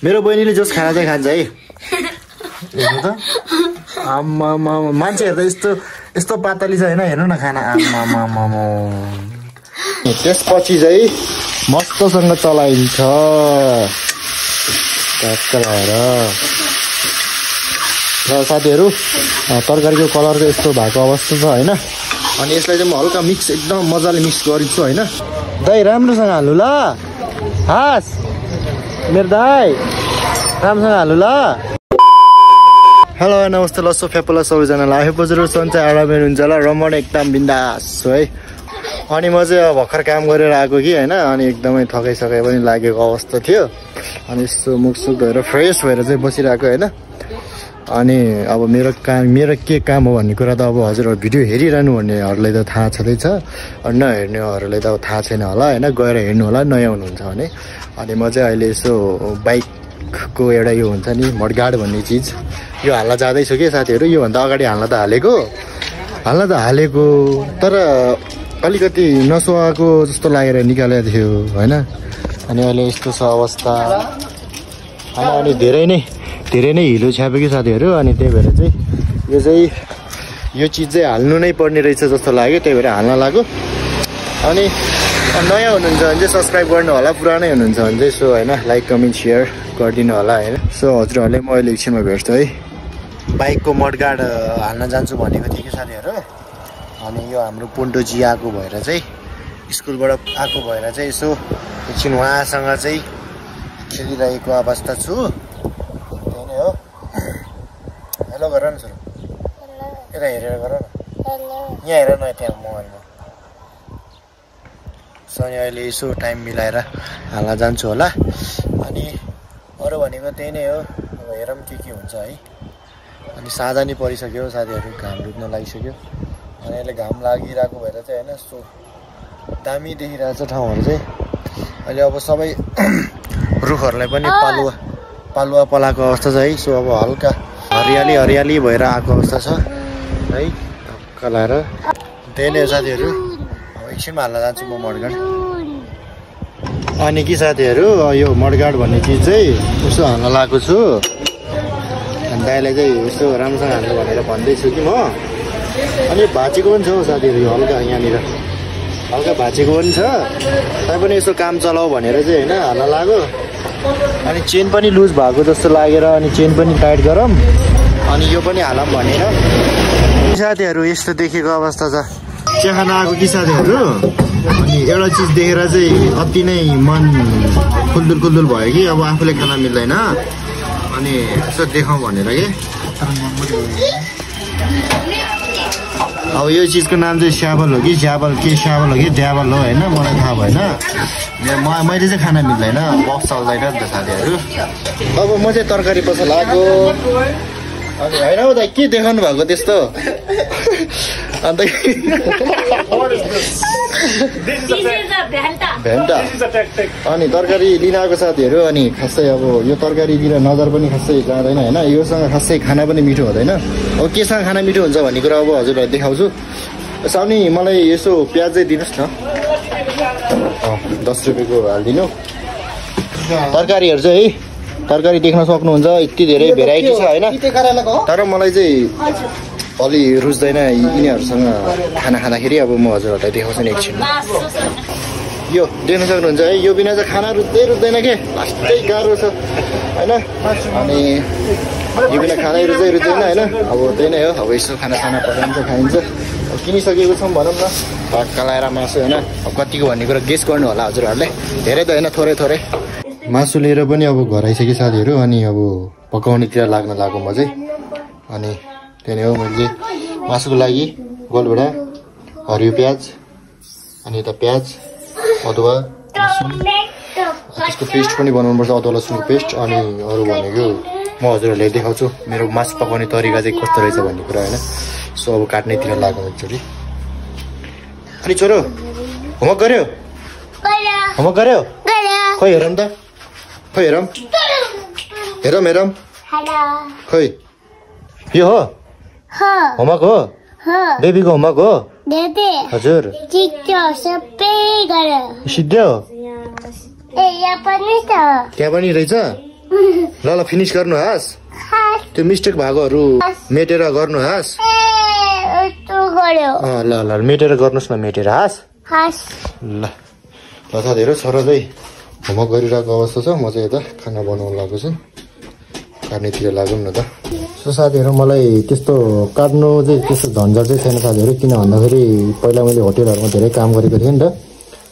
मेरो बहिनीले जस खाना चाहिँ खान्छ है हेर्नु त आम्मा मान्छेहरु त यस्तो पातली छ हैन हेर्नु न खाना आम्मा त्यसपछि चाहिँ मस्तसँग चलाइन्छ टक्कलाएर र साथीहरु तरकारीको कलर चाहिँ यस्तो भएको अवस्था छ हैन अनि यसलाई चाहिँ म हल्का मिक्स एकदम मजाले मिक्स गरिछु हैन दाइ राम्रोसँग हाल्नु ल हास मेरो दाइ राम्रोसँग हाल्नु ल हेलो नमस्ते लसो फेपला सबैजनालाई आफै बजार सन्चै आरामै हुन्छ ल रमण एकदम बिन्दास है अनि म चाहिँ भर्खर काम गरेर आएको कि हैन अनि एकदमै थकाइसकाइ पनि लागेको अवस्था थियो अनि यस्तो मुखसुख धोएर फ्रेस भएर चाहिँ बसिरहेको हैन अनि अब मेरो के काम हो भन्ने कुरा त अब हजुरहरु भिडियो हेरिरहनु भन्नेहरुलाई त थाहा छँदै छ अनि नहेर्नेहरुलाई त थाहा छैन होला हैन गएर हेर्नु होला नयाँ हुनुहुन्छ भने अनि म चाहिँ अहिले यसो बाइकको एउटा यो हुन्छ नि मडगार्ड भन्ने चीज यो हाल्न जाँदैछु के साथीहरु यो भन्दा अगाडि हाल्न त हालेको तर अलिकति नसुहाएको जस्तो लागेर निकालेको थियो हैन अनि अहिले यस्तो छ अवस्था अनि धेरै नै हिलो छ्याप्यो कि साथीहरु अनि त्यही भएर चाहिँ यो चीज चाहिँ हाल्नु नै पर्ने रहेछ जस्तो लाग्यो त्यही भएर हाल्न लाग्यो अनि नयाँ हुनुहुन्छ भने चाहिँ सब्स्क्राइब गर्नु होला पुरानै हुनुहुन्छ भने चाहिँ सो हैन लाइक कमेन्ट शेयर गरिदिनु होला हैन सो हजुरहरुले म अहिले एकछिनमा भेट्छु है बाइकको मडगार्ड हाल्न जान्छु भनेको थिएँ कि साथीहरु अनि यो हाम्रो पोन्टोजी आएको भएर चाहिँ स्कुलबाट आएको भएर चाहिँ यसो एकछिन उहाँसँग चाहिँ खेलिरहेको अवस्था छु त्यही नै हो हेलो गर न छोरो यता हेरेर गर न यहाँ हेर न त्यहाँ मोबाइलमा सो अनि अहिले यसो टाइम मिलाएर हाल्न जान्छु होला अनि अरू भनेको त्यही नै हो अब हेरौँ के हुन्छ है अनि साँझ नि परिसक्यो साथीहरु घाम डुब्न लागिसक्यो अनि अहिले घाम लागिरहेको भएर चाहिँ हैन सो दामी देखिरहेछ ठाउँहरु चाहिँ अहिले अब सबै रुखहरुलाई पनि पालुवा पलाएको अवस्था छ है सो अब हल्का हरियाली भएर आएको अवस्था छ है कलाएर त्यही नै हो साथीहरु अब एकछिनमा हाल्न जान्छु म मडगार्ड अनि कि साथीहरु यो मडगार्ड भन्ने चीज चाहिँ यसो हाल्न लागेको छु अनि दाइलाई चाहिँ यसो राम्रोसँग हाल्नु भनेर भन्दैछु कि म अनि भाँचेको पनि छ साथीहरु यो हल्का यहाँनिर हल्का भाँचेको पनि छ तैपनि यसो काम चलाऊ भनेर चाहिँ हैन हाल्न लाग्यो अनि चेन पनि लुज भएको जस्तो लागेर अनि चेन पनि टाइट गरौँ अनि यो पनि हालौँ भनेर साथीहरु यस्तो देखेको अवस्था छ चिया खान आएको कि साथीहरु अनि एउटा चीज देखेर चाहिँ अति नै मन खुल्दुल भयो कि अब आफूले खान मिल्दैन अनि यसो देखाउँ भनेर के अब यो चीजको नाम चाहिँ स्याबल हो कि स्याबल हो कि ड्याबल हो हैन मलाई थाहा भएन मैले चाहिँ खाना मिल्दैन बक्स चल्दैन नि त साथीहरु अब म चाहिँ तरकारी पसल आएको अनि हैन हो दाइ के देखाउनु भएको त्यस्तो अन्त भेन्टा अनि तरकारी लिन आएको साथीहरु अनि खासै अब यो तरकारीतिर नजर पनि खासै जाँदैन हैन योसँग खासै खाना पनि मिठो हुँदैन अब केसँग खाना मिठो हुन्छ भन्ने कुरा अब हजुरलाई देखाउँछु साउनी मलाई यसो प्याज चाहिँ दिनुस् न 10 रुपैयाँको हाल्दिनु तरकारीहरु चाहिँ है तरकारी देख्न सक्नुहुन्छ यति धेरै भेराइटी छ हैन तर मलाई चाहिँ अलि रुच्दैन यिनीहरुसँग खाना खाँदाखेरि अब म हजुरहरुलाई देखाउँछु नि एकछिन यो देख्न सक्नुहुन्छ है यो बिना चाहिँ खाना रुच्दैन के लास्टै गाह्रो छ हैन अनि यो बिना खाना रुच्दैन हैन अब त्यही नै हो अब यसो खाना पकाइन्छ खाइन्छ अब किनिसकेको छौं भनौं न भट्का लाएर मासु हैन अब कतिको भन्ने कुरा गेस गर्नु होला हजुरहरुले धेरै त हैन थोरै मासु लिएर पनि अब घर आइसक्यो साथीहरु अनि अब पकाउनेतिर लाग्न लाग्यो म चाहिँ अनि त्यही नै हो मैले मासुको लागि गोलभेडा हरियो प्याज अनि यता प्याज अदुवा लसुन त्यसको पेस्ट पनि बनाउनुपर्छ अदुवा लसुनको पेस्ट अनि अरू भनेको म हजुरहरुलाई देखाउँछु मेरो मासु पकाउने तरिका चाहिँ कस्तो रहेछ भन्ने कुरा हैन सो अब काट्नेतिर लाग्नु एकचोटी अनि छोरो होमवर्क गर्यो खोइ हेरौँ त हेरौँ खोइ यो हो होमवर्क हो बेबीको होमवर्क हो हजुर सिद्धो त्यहाँ पनि रहेछ ल ल फिनिस गर्नु हास त्यो मिस्टेक भएकोहरू मेटेर गर्नु हास ल ल मेटेर गर्नुहोस् न मेटेर हास ल ल साथीहरू छोरा चाहिँ होमवर्क गरिरहेको अवस्था छ म चाहिँ यता खाना बनाउनु लागेको छु काट्नेतिर लागौँ न त सो साथीहरू मलाई त्यस्तो काट्नु चाहिँ त्यस्तो झन्झट चाहिँ छैन साथीहरू किन भन्दाखेरि पहिला मैले होटेलहरूमा धेरै काम गरेको थिएँ नि त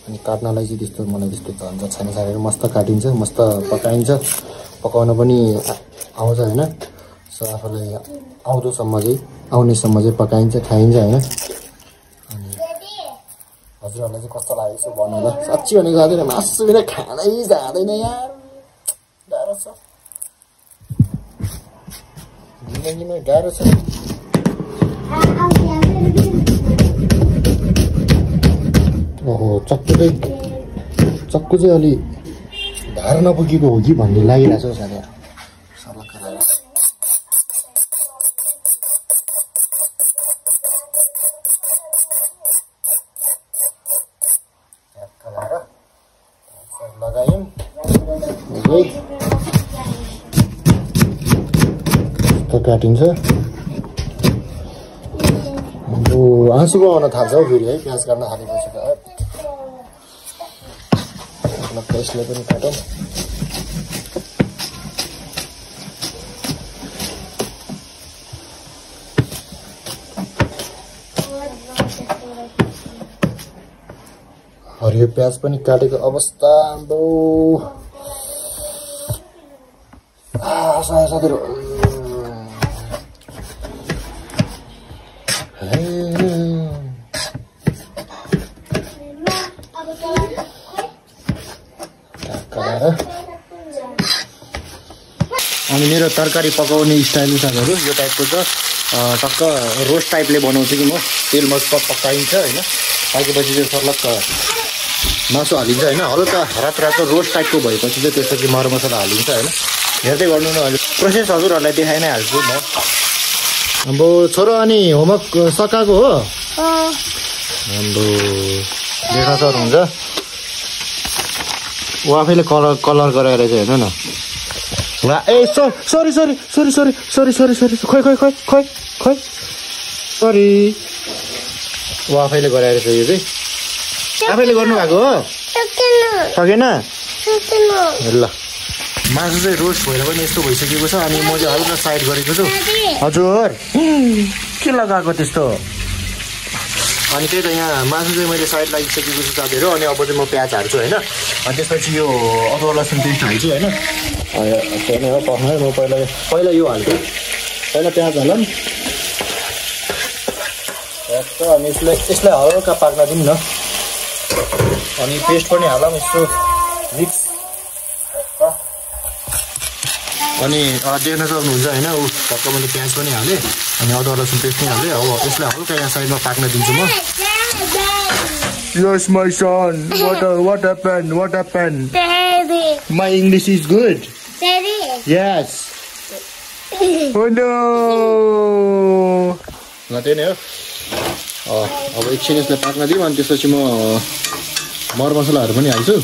अनि काट्नलाई चाहिँ त्यस्तो मलाई त्यस्तो झन्झट छैन साथीहरू मस्त काटिन्छ मस्त पकाइन्छ पकाउन पनि आउँछ होइन सो आफूलाई आउनेसम्म चाहिँ पकाइन्छ खाइन्छ होइन अनि हजुरहरूलाई चाहिँ कस्तो लाग्यो यसो बनाउँदा साँच्ची भनेको जाँदैन मासु बिना खानै जाँदैन यार गाह्रो छ जिन्दगीमा गाह्रो छ ओहो चक्कु चाहिँ अलि धार नपुगेको हो कि भन्ने लागिरहेको छ साथीहरू सर्लक्क लगायौँ काटिन्छ आँसुको आउन थाल्छ हौ फेरि है प्याज काट्न थालेपछि त पेस्टले पनि काटौँ हरियो प्याज पनि काटेको अवस्था साथीहरू अनि मेरो तरकारी पकाउने स्टाइल साथीहरू यो टाइपको छ टक्क रोस्ट टाइपले बनाउँछु कि म तेल मसला पकाइन्छ होइन पाकेपछि चाहिँ सर्लक्क मासु हालिन्छ होइन हल्का रातो रोस्ट टाइपको भएपछि चाहिँ त्यसपछि मरमसला हालिन्छ होइन हेर्दै गर्नु न अहिले प्रोसेस हजुरहरूलाई देखाइ नै हाल्छु म अब छोरो अनि होमवर्क सकाएको हो हाम्रो देखा सर हुन्छ ऊ आफैले कलर गराएर चाहिँ हेर्नु न ला ए सरी खोइ सरी ऊ आफैले गराएर चाहिँ यो चाहिँ आफैले गर्नुभएको हो सकेन ल मासु चाहिँ रोस्ट भएर पनि यस्तो भइसकेको छ अनि म चाहिँ हल्का साइड गरेको छु हजुर के लगाएको त्यस्तो अनि त्यही त यहाँ मासु चाहिँ मैले साइड लागिसकेको छु साथीहरू अनि अब चाहिँ म प्याज हाल्छु होइन अनि त्यसपछि यो अदुवा लसुन पेस्ट हाल्छु होइन त्यही हो पक्नु है म पहिला यो हाल्छु पहिला प्याज हालौँ अनि यसलाई हल्का पाक्न दिउँ न अनि पेस्ट पनि हालौँ यसो मिक्स अनि देख्न सक्नुहुन्छ होइन ऊ टक्क मैले प्याज पनि हालेँ अनि अदुवा लसुन पेस्ट पनि हालेँ अब यसलाई हल्का यहाँ साइडमा पाक्न दिन्छु म Yes, my son. What happened? Daddy. My English is good. Daddy. Yes. Oh no. ल त्यही नै हो अब एकछिन यसलाई पाक्न दिउँ अनि त्यसपछि म मरमसलाहरू पनि हाल्छु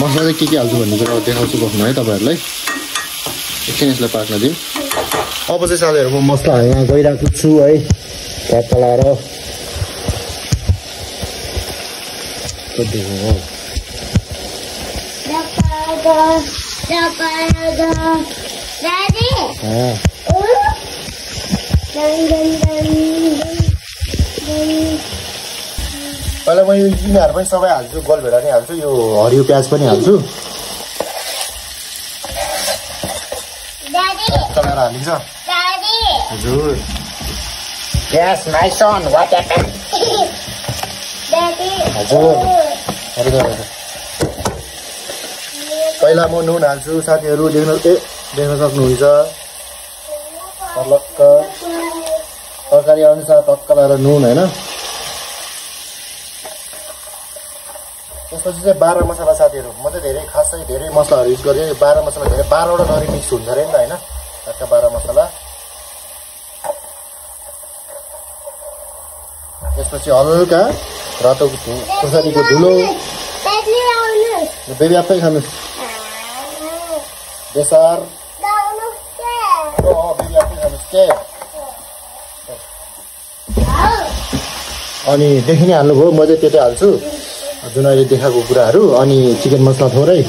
मसला चाहिँ के हाल्छु भन्ने कुरा देखाउँछु बस्नु है तपाईँहरूलाई एकछिन यसलाई पाक्न दिउँ अब चाहिँ साथीहरू म मसला यहाँ गइरहेको छु है ट्याक्क लाएर पहिला म यो यिनीहरू पनि सबै हाल्छु गोलभेडा नै हाल्छु यो हरियो प्याज पनि हाल्छु कलर हालिन्छ हजुर यस माइ सन व्हाट ह्यापन हजुर पहिला म नुन हाल्छु साथीहरू देख्न सक्नुहुन्छ अलक्क तरकारी अनुसार टक्क लगाएर नुन होइन त्यसपछि चाहिँ 12 मसला साथीहरू म चाहिँ धेरै खासै धेरै मसलाहरू युज गरेँ 12 मसला धेरै 12वटा गरी मिक्स हुन्छ अरे नि त होइन टक्क 12 मसला त्यसपछि हल्का रातो खुर्सानीको धुलो बेबी आफै खानु बेसार बिरयानी खानुहोस् के अनि देखि नै हाल्नुभयो म चाहिँ त्यतै हाल्छु जुन अहिले देखाएको कुराहरू अनि चिकन मसला थोरै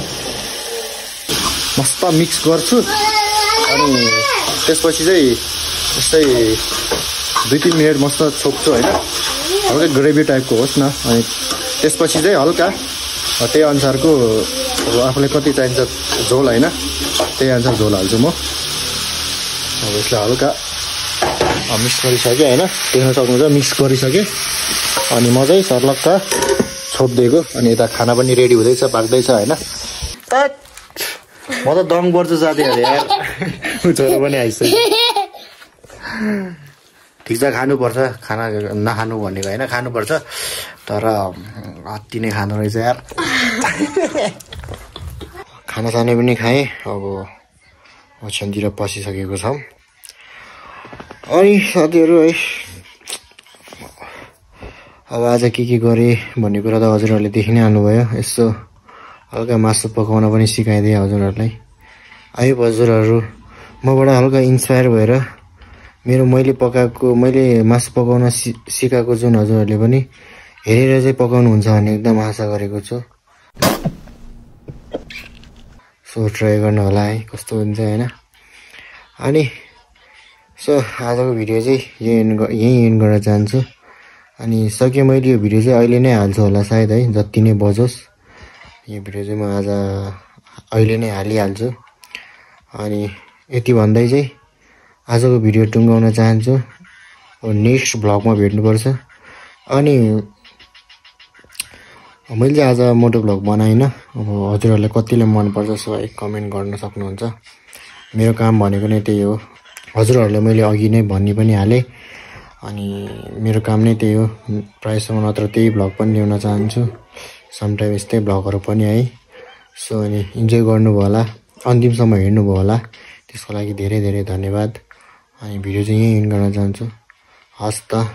मस्त मिक्स गर्छु अनि त्यसपछि चाहिँ यस्तै 2-3 मिनट मस्त छोप्छु होइन हल्का ग्रेभी टाइपको होस् न अनि त्यसपछि चाहिँ हल्का त्यही अनुसारको अब आफूलाई कति चाहिन्छ झोल होइन त्यही अनुसार झोल हाल्छु म अब यसलाई हल्का मिक्स गरिसकेँ होइन देख्न सक्नुहुन्छ मिक्स गरिसकेँ अनि म चाहिँ सर्लक्क छोपिदिएको अनि यता खाना पनि रेडी हुँदैछ पाक्दैछ होइन म त दम गर्छु साथीहरू यार छोरो पनि आइसक्यो ठिक छ खानुपर्छ खाना नखानु भनेको होइन खानुपर्छ तर अति नै खानु रहेछ यार खाना सानै पनि खाएँ अब ओछ्यानतिर पसिसकेको छौँ अनि साथीहरू है अब आज के गरेँ भन्ने कुरा त हजुरहरूले देखि नै हाल्नुभयो यसो हल्का मासु पकाउन पनि सिकाइदिएँ हजुरहरूलाई आयो हजुरहरू मबाट हल्का इन्सपायर भएर मैले मासु पकाउन सिकाएको जुन हजुरहरूले पनि हेरेर चाहिँ पकाउनुहुन्छ भन्ने एकदम आशा गरेको छु सो ट्राई गर्नु होला है कस्तो हुन्छ होइन अनि सो आजको भिडियो चाहिँ यहीँ एन्ड गर्न चाहन्छु अनि सके मैले यो भिडियो चाहिँ अहिले नै हाल्छु होला सायद है जति नै बजोस् यो भिडियो चाहिँ म आज अहिले नै हालिहाल्छु अनि यति भन्दै चाहिँ आजको भिडियो टुङ्गाउन चाहन्छु नेक्स्ट भ्लगमा भेट्नुपर्छ अनि मैले चाहिँ आज मोटो भ्लग बनाइनँ अब हजुरहरूलाई कतिले मनपर्छ सो एक कमेन्ट गर्न सक्नुहुन्छ मेरो काम भनेको नै त्यही हो हजुरहरूले मैले अघि नै भनि पनि हालेँ अनि मेरो काम नै त्यही हो प्रायःसम्म नत्र त्यही भ्लग पनि ल्याउन चाहन्छु समटाइम यस्तै भ्लगहरू पनि है सो अनि इन्जोय गर्नुभयो होला अन्तिमसम्म हेर्नुभयो होला त्यसको लागि धेरै धेरै धन्यवाद अनि भिडियो चाहिँ यहीँ एन्ड गर्न चाहन्छु हस् त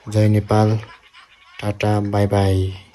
जय नेपाल टाटा बाई बाई